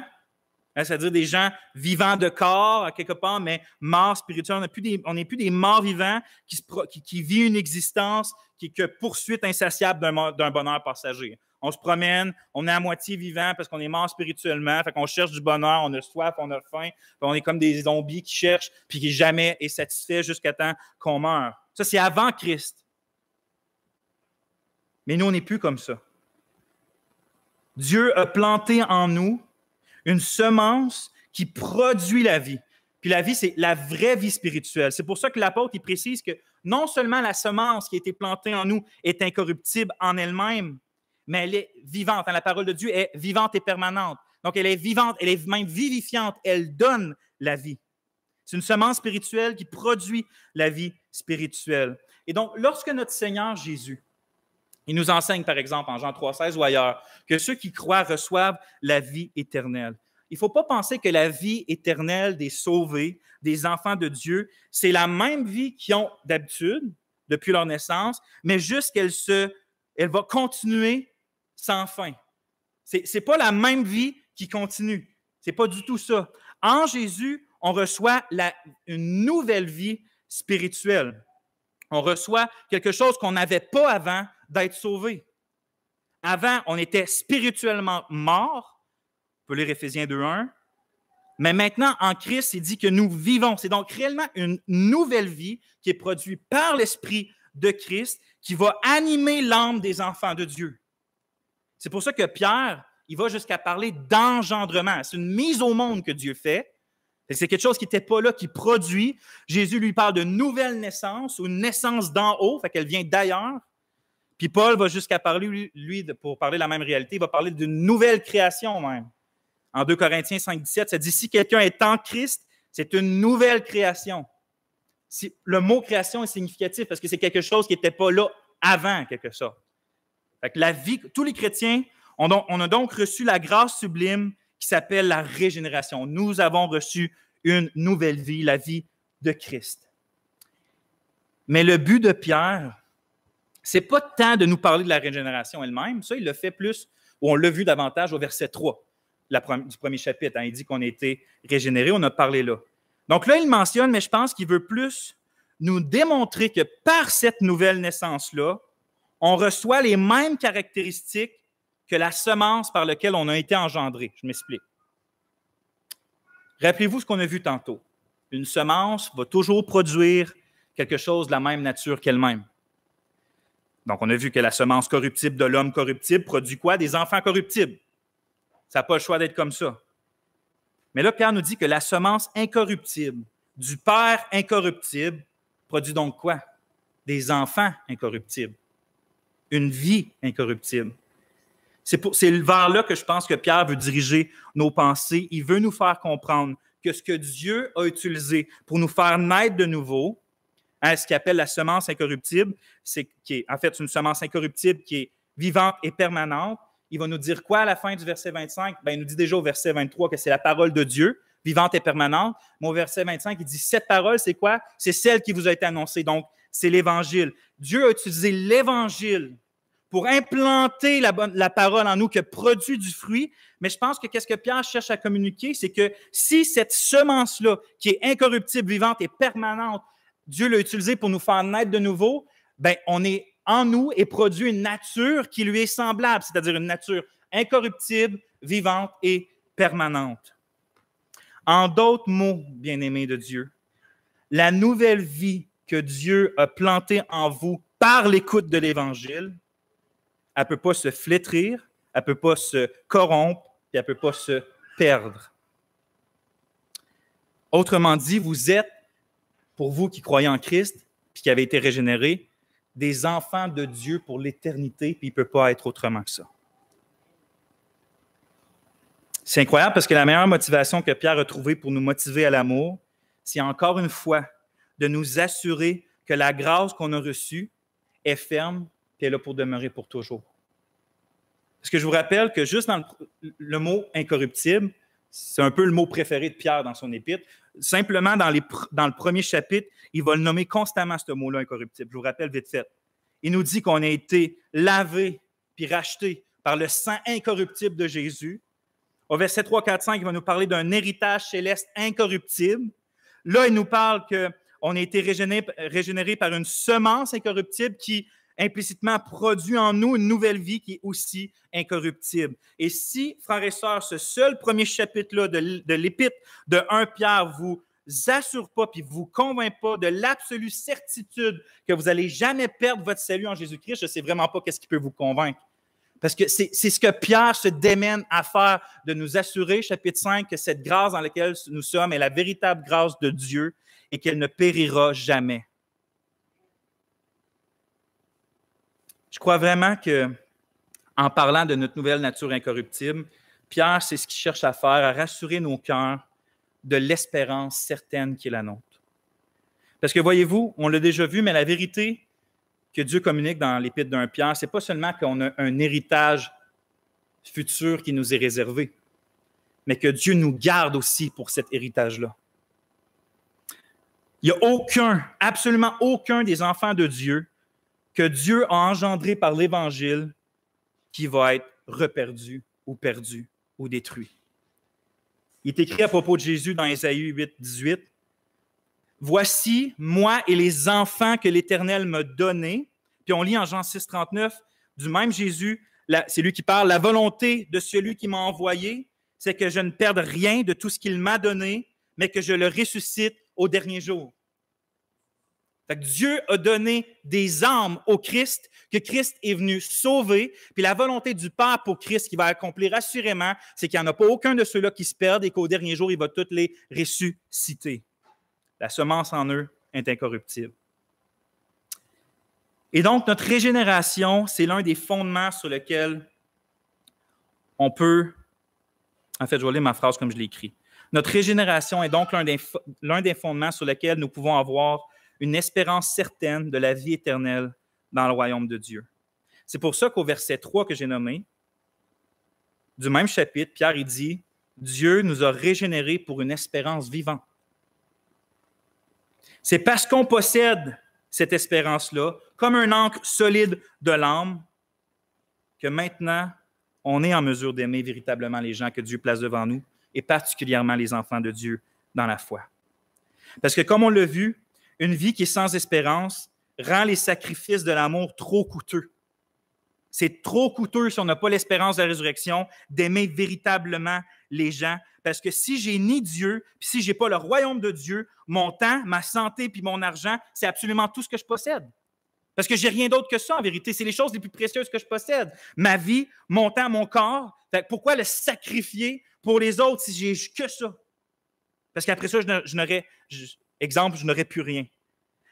S1: c'est-à-dire des gens vivants de corps, à quelque part, mais morts spirituels. On n'est plus des morts vivants qui vivent une existence qui est que poursuite insatiable d'un bonheur passager. On se promène, on est à moitié vivant parce qu'on est mort spirituellement, fait qu'on cherche du bonheur, on a soif, on a faim, on est comme des zombies qui cherchent puis qui jamais est satisfait jusqu'à temps qu'on meure. Ça, c'est avant Christ. Mais nous, on n'est plus comme ça. Dieu a planté en nous une semence qui produit la vie. Puis la vie, c'est la vraie vie spirituelle. C'est pour ça que l'apôtre, il précise que non seulement la semence qui a été plantée en nous est incorruptible en elle-même, mais elle est vivante. La parole de Dieu est vivante et permanente. Donc, elle est vivante, elle est même vivifiante. Elle donne la vie. C'est une semence spirituelle qui produit la vie spirituelle. Et donc, lorsque notre Seigneur Jésus, il nous enseigne, par exemple, en Jean 3,16 ou ailleurs, que ceux qui croient reçoivent la vie éternelle. Il ne faut pas penser que la vie éternelle des sauvés, des enfants de Dieu, c'est la même vie qu'ils ont d'habitude, depuis leur naissance, mais juste elle va continuer sans fin. Ce n'est pas la même vie qui continue. Ce n'est pas du tout ça. En Jésus, on reçoit une nouvelle vie spirituelle. On reçoit quelque chose qu'on n'avait pas avant d'être sauvé. Avant, on était spirituellement mort. On peut lire Éphésiens 2:1. Mais maintenant, en Christ, il dit que nous vivons. C'est donc réellement une nouvelle vie qui est produite par l'Esprit de Christ qui va animer l'âme des enfants de Dieu. C'est pour ça que Pierre, il va jusqu'à parler d'engendrement. C'est une mise au monde que Dieu fait. C'est quelque chose qui n'était pas là, qui produit. Jésus lui parle de nouvelle naissance ou une naissance d'en haut, fait qu'elle vient d'ailleurs. Puis Paul va jusqu'à parler, lui, pour parler de la même réalité, il va parler d'une nouvelle création même. En 2 Corinthiens 5,17, ça dit « Si quelqu'un est en Christ, c'est une nouvelle création. » Le mot « création » est significatif parce que c'est quelque chose qui n'était pas là avant, en quelque sorte. Fait que la vie, tous les chrétiens, on a donc reçu la grâce sublime qui s'appelle la régénération. Nous avons reçu une nouvelle vie, la vie de Christ. Mais le but de Pierre, c'est pas tant de nous parler de la régénération elle-même. Ça, il le fait plus, ou on l'a vu davantage au verset 3 du premier chapitre. Il dit qu'on a été régénérés, on a parlé là. Donc là, il mentionne, mais je pense qu'il veut plus nous démontrer que par cette nouvelle naissance-là, on reçoit les mêmes caractéristiques que la semence par laquelle on a été engendré. Je m'explique. Rappelez-vous ce qu'on a vu tantôt. Une semence va toujours produire quelque chose de la même nature qu'elle-même. Donc, on a vu que la semence corruptible de l'homme corruptible produit quoi? Des enfants corruptibles. Ça n'a pas le choix d'être comme ça. Mais là, Pierre nous dit que la semence incorruptible du Père incorruptible produit donc quoi? Des enfants incorruptibles. Une vie incorruptible. C'est vers là que je pense que Pierre veut diriger nos pensées. Il veut nous faire comprendre que ce que Dieu a utilisé pour nous faire naître de nouveau, ce qu'il appelle la semence incorruptible, en fait une semence incorruptible qui est vivante et permanente. Il va nous dire quoi à la fin du verset 25? Bien, il nous dit déjà au verset 23 que c'est la parole de Dieu, vivante et permanente. Mais au verset 25, il dit, cette parole, c'est quoi? C'est celle qui vous a été annoncée. Donc, c'est l'Évangile. Dieu a utilisé l'Évangile pour implanter la parole en nous, qui produit du fruit. Mais je pense que qu'est-ce que Pierre cherche à communiquer, c'est que si cette semence-là, qui est incorruptible, vivante et permanente, Dieu l'a utilisée pour nous faire naître de nouveau, bien, on est en nous et produit une nature qui lui est semblable, c'est-à-dire une nature incorruptible, vivante et permanente. En d'autres mots, bien-aimés de Dieu, la nouvelle vie que Dieu a plantée en vous par l'écoute de l'Évangile, elle ne peut pas se flétrir, elle ne peut pas se corrompre, et elle ne peut pas se perdre. Autrement dit, vous êtes, pour vous qui croyez en Christ, puis qui avez été régénérés, des enfants de Dieu pour l'éternité, puis il ne peut pas être autrement que ça. C'est incroyable parce que la meilleure motivation que Pierre a trouvée pour nous motiver à l'amour, c'est encore une fois de nous assurer que la grâce qu'on a reçue est ferme et est là pour demeurer pour toujours. Parce que je vous rappelle que juste dans le mot incorruptible, c'est un peu le mot préféré de Pierre dans son épître. Simplement, dans le premier chapitre, il va le nommer constamment, ce mot-là, incorruptible. Je vous rappelle vite fait. Il nous dit qu'on a été lavé puis racheté par le sang incorruptible de Jésus. Au verset 3, 4, 5, il va nous parler d'un héritage céleste incorruptible. Là, il nous parle qu'on a été régénéré par une semence incorruptible qui implicitement produit en nous une nouvelle vie qui est aussi incorruptible. Et si, frères et sœurs, ce seul premier chapitre-là de l'Épître de 1 Pierre vous assure pas puis vous convainc pas de l'absolue certitude que vous n'allez jamais perdre votre salut en Jésus-Christ, je ne sais vraiment pas qu'est-ce qui peut vous convaincre. Parce que c'est ce que Pierre se démène à faire, de nous assurer, chapitre 5, que cette grâce dans laquelle nous sommes est la véritable grâce de Dieu et qu'elle ne périra jamais. Je crois vraiment qu'en parlant de notre nouvelle nature incorruptible, Pierre, c'est ce qu'il cherche à faire, à rassurer nos cœurs de l'espérance certaine qui est la nôtre. Parce que voyez-vous, on l'a déjà vu, mais la vérité que Dieu communique dans l'Épître d'1 Pierre, ce n'est pas seulement qu'on a un héritage futur qui nous est réservé, mais que Dieu nous garde aussi pour cet héritage-là. Il n'y a absolument aucun des enfants de Dieu que Dieu a engendré par l'Évangile qui va être reperdu ou perdu ou détruit. Il est écrit à propos de Jésus dans Ésaïe 8, 18. « Voici, moi et les enfants que l'Éternel m'a donnés. » Puis on lit en Jean 6, 39, du même Jésus, c'est lui qui parle, « La volonté de celui qui m'a envoyé, c'est que je ne perde rien de tout ce qu'il m'a donné, mais que je le ressuscite au dernier jour. » Fait que Dieu a donné des âmes au Christ, que Christ est venu sauver, puis la volonté du Père pour Christ qui va accomplir assurément, c'est qu'il n'y en a pas aucun de ceux-là qui se perdent et qu'au dernier jour, il va tous les ressusciter. La semence en eux est incorruptible. Et donc, notre régénération, c'est l'un des fondements sur lesquels on peut... En fait, je vais lire ma phrase comme je l'ai écrit. Notre régénération est donc l'un des fondements sur lesquels nous pouvons avoir une espérance certaine de la vie éternelle dans le royaume de Dieu. C'est pour ça qu'au verset 3 que j'ai nommé, du même chapitre, Pierre il dit « Dieu nous a régénérés pour une espérance vivante. C'est parce qu'on possède cette espérance-là, comme un ancre solide de l'âme, que maintenant, on est en mesure d'aimer véritablement les gens que Dieu place devant nous, et particulièrement les enfants de Dieu dans la foi. Parce que, comme on l'a vu, une vie qui est sans espérance rend les sacrifices de l'amour trop coûteux. C'est trop coûteux, si on n'a pas l'espérance de la résurrection, d'aimer véritablement les gens. Parce que si j'ai ni Dieu, puis si je n'ai pas le royaume de Dieu, mon temps, ma santé puis mon argent, c'est absolument tout ce que je possède. Parce que je n'ai rien d'autre que ça, en vérité. C'est les choses les plus précieuses que je possède. Ma vie, mon temps, mon corps. Fait que pourquoi le sacrifier pour les autres si j'ai que ça? Parce qu'après ça, je n'aurais plus rien.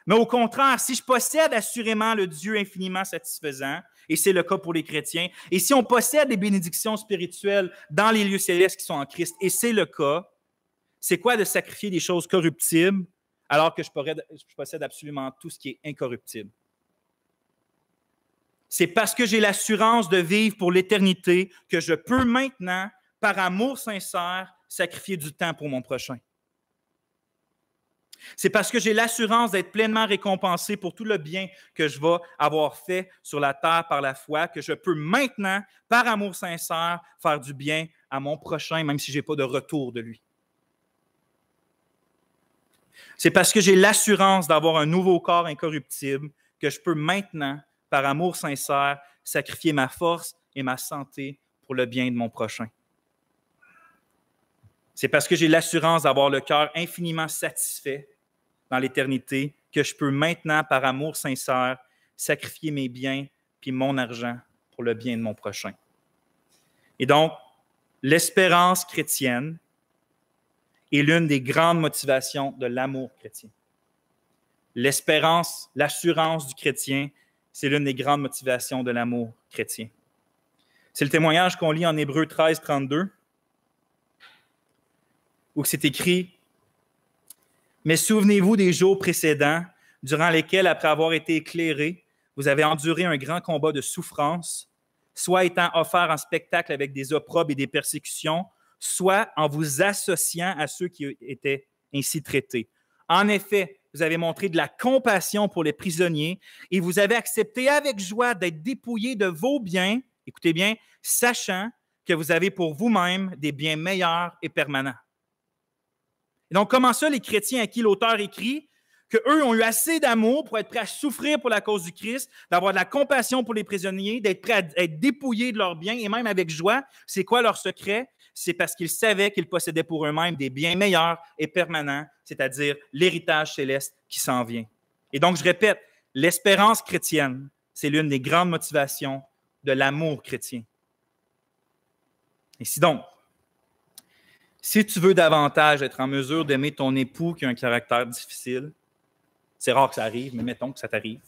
S1: Mais au contraire, si je possède assurément le Dieu infiniment satisfaisant, et c'est le cas pour les chrétiens, et si on possède des bénédictions spirituelles dans les lieux célestes qui sont en Christ, et c'est le cas, c'est quoi de sacrifier des choses corruptibles alors que je possède absolument tout ce qui est incorruptible? C'est parce que j'ai l'assurance de vivre pour l'éternité que je peux maintenant, par amour sincère, sacrifier du temps pour mon prochain. C'est parce que j'ai l'assurance d'être pleinement récompensé pour tout le bien que je vais avoir fait sur la terre par la foi, que je peux maintenant, par amour sincère, faire du bien à mon prochain, même si je n'ai pas de retour de lui. C'est parce que j'ai l'assurance d'avoir un nouveau corps incorruptible que je peux maintenant, par amour sincère, sacrifier ma force et ma santé pour le bien de mon prochain. C'est parce que j'ai l'assurance d'avoir le cœur infiniment satisfait dans l'éternité que je peux maintenant, par amour sincère, sacrifier mes biens puis mon argent pour le bien de mon prochain. Et donc, l'espérance chrétienne est l'une des grandes motivations de l'amour chrétien. L'espérance, l'assurance du chrétien, c'est l'une des grandes motivations de l'amour chrétien. C'est le témoignage qu'on lit en Hébreux 13, 32, où c'est écrit « Mais souvenez-vous des jours précédents, durant lesquels, après avoir été éclairés, vous avez enduré un grand combat de souffrance, soit étant offert en spectacle avec des opprobes et des persécutions, soit en vous associant à ceux qui étaient ainsi traités. En effet, vous avez montré de la compassion pour les prisonniers et vous avez accepté avec joie d'être dépouillés de vos biens, écoutez bien, sachant que vous avez pour vous-même des biens meilleurs et permanents. » Et donc, comment ça, les chrétiens à qui l'auteur écrit qu'eux ont eu assez d'amour pour être prêts à souffrir pour la cause du Christ, d'avoir de la compassion pour les prisonniers, d'être prêts à être dépouillés de leurs biens et même avec joie, c'est quoi leur secret? C'est parce qu'ils savaient qu'ils possédaient pour eux-mêmes des biens meilleurs et permanents, c'est-à-dire l'héritage céleste qui s'en vient. Et donc, je répète, l'espérance chrétienne, c'est l'une des grandes motivations de l'amour chrétien. Et si tu veux davantage être en mesure d'aimer ton époux qui a un caractère difficile, c'est rare que ça arrive, mais mettons que ça t'arrive.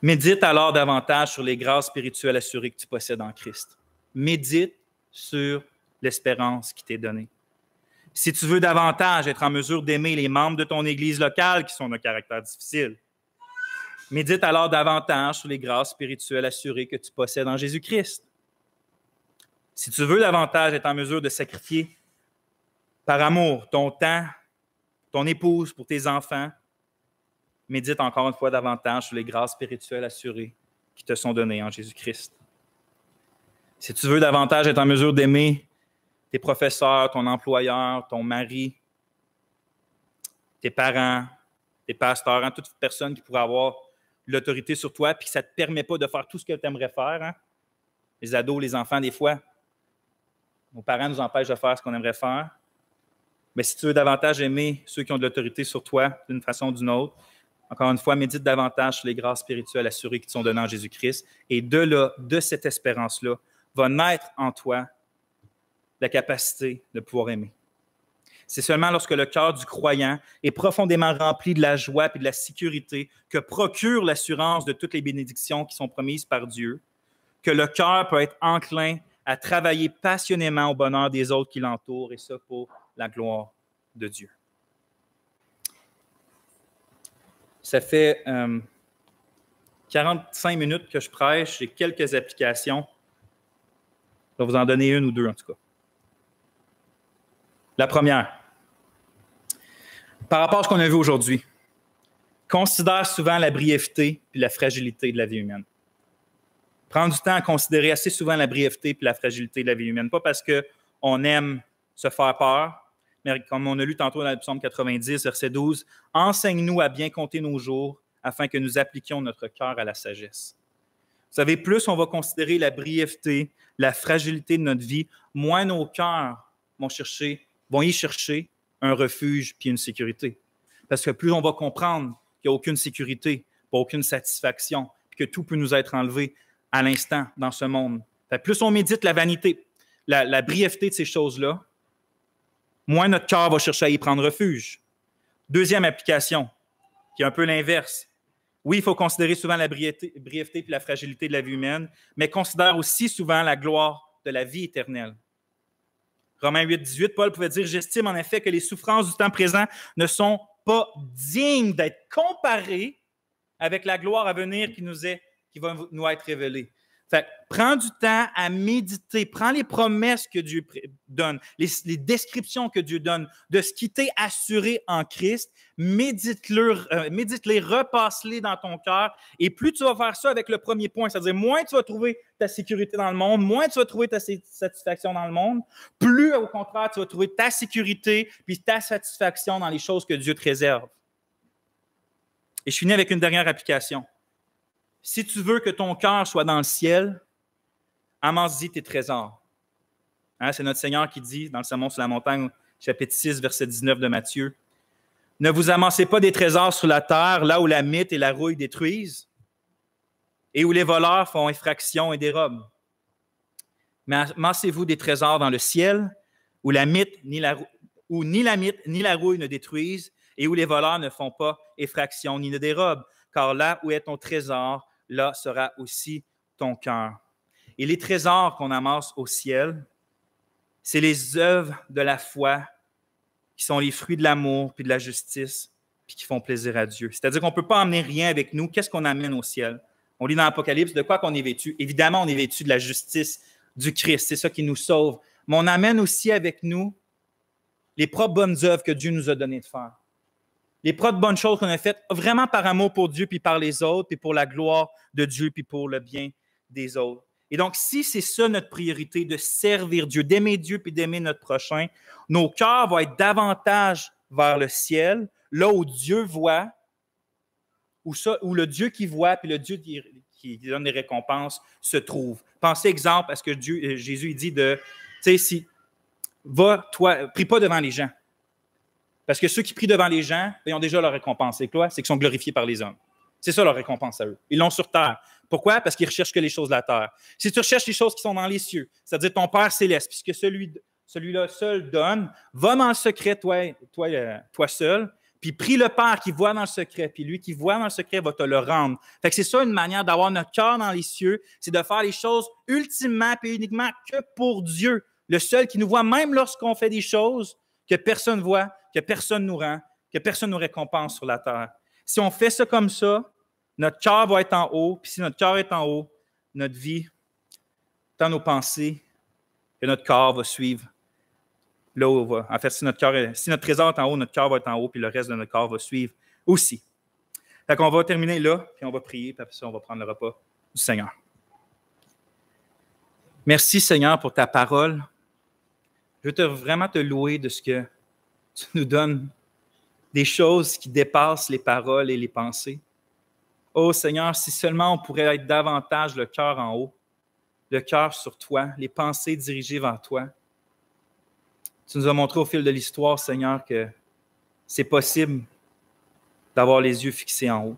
S1: Médite alors davantage sur les grâces spirituelles assurées que tu possèdes en Christ. Médite sur l'espérance qui t'est donnée. Si tu veux davantage être en mesure d'aimer les membres de ton Église locale qui sont d'un caractère difficile, médite alors davantage sur les grâces spirituelles assurées que tu possèdes en Jésus-Christ. Si tu veux davantage être en mesure de sacrifier par amour ton temps, ton épouse pour tes enfants, médite encore une fois davantage sur les grâces spirituelles assurées qui te sont données en Jésus-Christ. Si tu veux davantage être en mesure d'aimer tes professeurs, ton employeur, ton mari, tes parents, tes pasteurs, toute personne qui pourrait avoir l'autorité sur toi puis que ça ne te permet pas de faire tout ce que tu aimerais faire. Hein? Les ados, les enfants, des fois, nos parents nous empêchent de faire ce qu'on aimerait faire. Mais si tu veux davantage aimer ceux qui ont de l'autorité sur toi d'une façon ou d'une autre, encore une fois, médite davantage sur les grâces spirituelles assurées qui te sont données en Jésus-Christ. Et de cette espérance-là, va naître en toi la capacité de pouvoir aimer. C'est seulement lorsque le cœur du croyant est profondément rempli de la joie et de la sécurité que procure l'assurance de toutes les bénédictions qui sont promises par Dieu, que le cœur peut être enclin à travailler passionnément au bonheur des autres qui l'entourent, et ça pour la gloire de Dieu. Ça fait 45 minutes que je prêche, j'ai quelques applications. Je vais vous en donner une ou deux en tout cas. La première, par rapport à ce qu'on a vu aujourd'hui, considère souvent la brièveté et la fragilité de la vie humaine. Prends du temps à considérer assez souvent la brièveté et la fragilité de la vie humaine. Pas parce qu'on aime se faire peur, mais comme on a lu tantôt dans le psaume 90, verset 12, « Enseigne-nous à bien compter nos jours afin que nous appliquions notre cœur à la sagesse. » Vous savez, plus on va considérer la brièveté, la fragilité de notre vie, moins nos cœurs vont y chercher un refuge puis une sécurité. Parce que plus on va comprendre qu'il n'y a aucune sécurité, pas aucune satisfaction, puis que tout peut nous être enlevé à l'instant dans ce monde. Plus on médite la vanité, la brièveté de ces choses-là, moins notre cœur va chercher à y prendre refuge. Deuxième application, qui est un peu l'inverse. Oui, il faut considérer souvent la brièveté et la fragilité de la vie humaine, mais considère aussi souvent la gloire de la vie éternelle. Romains 8, 18, Paul pouvait dire « J'estime en effet que les souffrances du temps présent ne sont pas dignes d'être comparées avec la gloire à venir qui va nous être révélée. » Fait, prends du temps à méditer, prends les promesses que Dieu donne, les descriptions que Dieu donne de ce qui t'est assuré en Christ, médite-les, repasse-les dans ton cœur, et plus tu vas faire ça avec le premier point, c'est-à-dire moins tu vas trouver ta sécurité dans le monde, moins tu vas trouver ta satisfaction dans le monde, plus au contraire tu vas trouver ta sécurité puis ta satisfaction dans les choses que Dieu te réserve. Et je finis avec une dernière application. Si tu veux que ton cœur soit dans le ciel, amasse-y tes trésors. Hein, c'est notre Seigneur qui dit dans le Sermon sur la montagne, chapitre 6, verset 19 de Matthieu, « Ne vous amassez pas des trésors sur la terre, là où la mythe et la rouille détruisent, et où les voleurs font effraction et dérobent. Mais amassez-vous des trésors dans le ciel, où la mythe ni la mythe ni la rouille ne détruisent, et où les voleurs ne font pas effraction ni ne dérobent. Car là où est ton trésor, là sera aussi ton cœur. » Et les trésors qu'on amasse au ciel, c'est les œuvres de la foi qui sont les fruits de l'amour puis de la justice puis qui font plaisir à Dieu. C'est-à-dire qu'on ne peut pas emmener rien avec nous. Qu'est-ce qu'on amène au ciel? On lit dans l'Apocalypse de quoi qu'on est vêtu. Évidemment, on est vêtu de la justice du Christ. C'est ça qui nous sauve. Mais on amène aussi avec nous les propres bonnes œuvres que Dieu nous a donné de faire. Les propres bonnes choses qu'on a faites vraiment par amour pour Dieu, puis par les autres, puis pour la gloire de Dieu, puis pour le bien des autres. Et donc, si c'est ça notre priorité, de servir Dieu, d'aimer Dieu, puis d'aimer notre prochain, nos cœurs vont être davantage vers le ciel, là où Dieu voit, où le Dieu qui voit, puis le Dieu qui donne des récompenses se trouve. Pensez, exemple, à ce que Jésus dit de, tu sais, prie pas devant les gens. Parce que ceux qui prient devant les gens, ils ont déjà leur récompense. C'est quoi? C'est qu'ils sont glorifiés par les hommes. C'est ça leur récompense à eux. Ils l'ont sur terre. Pourquoi? Parce qu'ils ne recherchent que les choses de la terre. Si tu recherches les choses qui sont dans les cieux, c'est-à-dire ton Père céleste, puisque celui-là seul donne, va dans le secret, toi seul, puis prie le Père qui voit dans le secret, puis lui qui voit dans le secret va te le rendre. Fait que c'est ça une manière d'avoir notre cœur dans les cieux, c'est de faire les choses ultimement et uniquement que pour Dieu, le seul qui nous voit, même lorsqu'on fait des choses que personne ne voit, que personne nous rend, que personne nous récompense sur la terre. Si on fait ça comme ça, notre cœur va être en haut, puis si notre cœur est en haut, notre vie, tant nos pensées, que notre corps va suivre là où on va. En fait, si notre trésor est en haut, notre cœur va être en haut, puis le reste de notre corps va suivre aussi. Fait qu'on va terminer là, puis on va prier, puis après ça, on va prendre le repas du Seigneur. Merci, Seigneur, pour ta parole. Je veux vraiment te louer de ce que tu nous donnes, des choses qui dépassent les paroles et les pensées. Oh Seigneur, si seulement on pourrait être davantage le cœur en haut, le cœur sur toi, les pensées dirigées vers toi. Tu nous as montré au fil de l'histoire, Seigneur, que c'est possible d'avoir les yeux fixés en haut,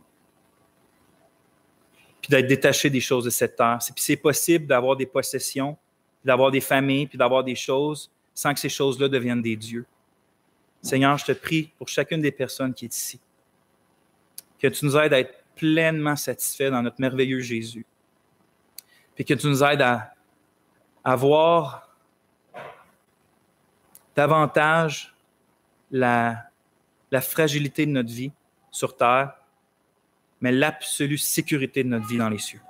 S1: puis d'être détaché des choses de cette terre. Puis c'est possible d'avoir des possessions, d'avoir des familles, puis d'avoir des choses sans que ces choses-là deviennent des dieux. Seigneur, je te prie pour chacune des personnes qui est ici, que tu nous aides à être pleinement satisfaits dans notre merveilleux Jésus, puis que tu nous aides à voir davantage la fragilité de notre vie sur terre, mais l'absolue sécurité de notre vie dans les cieux.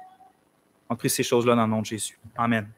S1: On prie ces choses-là dans le nom de Jésus. Amen.